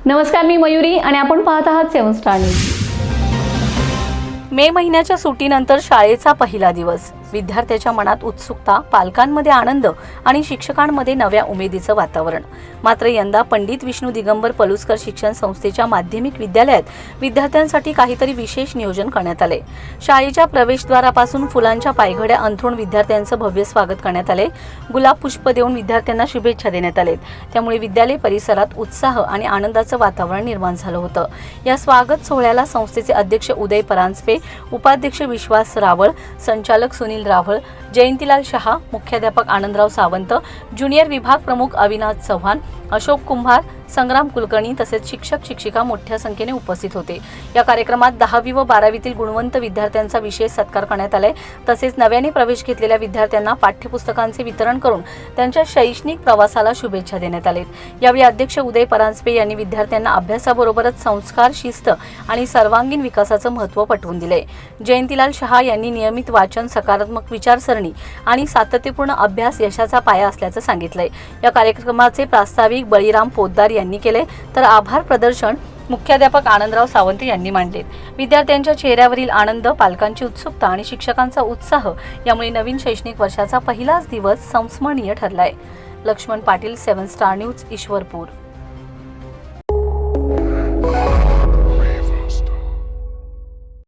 नमस्कार, मी मयुरी आणि आपण पाहत आहात 7 स्टार न्यूज। मे महिन्याच्या सुट्टीनंतर शाळेचा पहिला दिवस, विद्यार्थ्याच्या मनात उत्सुकता, पालकांमध्ये आनंद आणि शिक्षकांमध्ये नव्या उमेदीचं वातावरण। मात्र यंदा पंडित विष्णू दिगंबर पलुसकर शिक्षण संस्थेच्या माध्यमिक विद्यालयात विद्यार्थ्यांसाठी काहीतरी विशेष नियोजन करण्यात आले। शाळेच्या प्रवेशद्वारापासून फुलांच्या पायघड्या अंथरून विद्यार्थ्यांचं भव्य स्वागत करण्यात आले। गुलाब पुष्प देऊन विद्यार्थ्यांना शुभेच्छा देण्यात आल्या। त्यामुळे विद्यालय परिसरात उत्साह आणि आनंदाचं वातावरण निर्माण झालं होतं। या स्वागत सोहळ्याला संस्थेचे अध्यक्ष उदय परांजपे, उपाध्यक्ष विश्वास रावळ, संचालक सुनील रावळ, जयंतीलाल शहा, मुख्याध्यापक आनंदराव सावंत, ज्युनियर विभाग प्रमुख अविनाश चव्हाण, अशोक कुंभार, संग्राम कुलकर्णी तसेच शिक्षक शिक्षिका मोठ्या संख्येने उपस्थित होते। या कार्यक्रमात 10वी व 12वीतील गुणवंत विद्यार्थ्यांचा विशेष सत्कार करण्यात आलाय। तसेच नव्याने प्रवेश घेतलेल्या विद्यार्थ्यांना पाठ्यपुस्तकांचे वितरण करून त्यांच्या शैक्षणिक प्रवासाला शुभेच्छा देण्यात आल्या। यावेळी अध्यक्ष उदय परांजपे यांनी विद्यार्थ्यांना अभ्यासाबरोबरच संस्कार, शिस्त आणि सर्वांगीण विकासाचं महत्त्व पटवून दिले। जयंतीलाल शहा यांनी नियमित वाचन, सकारात्मक विचारसरणी आणि सातत्यपूर्ण अभ्यास यशाचा पाया असल्याचं सांगितलंय। या कार्यक्रमाचे प्रास्ताविक बळीराम पोद्दार यांनी केले, तर आभार प्रदर्शन मुख्याध्यापक आनंदराव सावंत यांनी मांडले। विद्यार्थ्यांच्या चेहऱ्यावरील आनंद, पालकांची उत्सुकता आणि शिक्षकांचा उत्साह यामुळे नवीन शैक्षणिक वर्षाचा पहिलाच दिवस संस्मरणीय ठरलाय। Laxman Patil, 7 star news, Ishwarpur.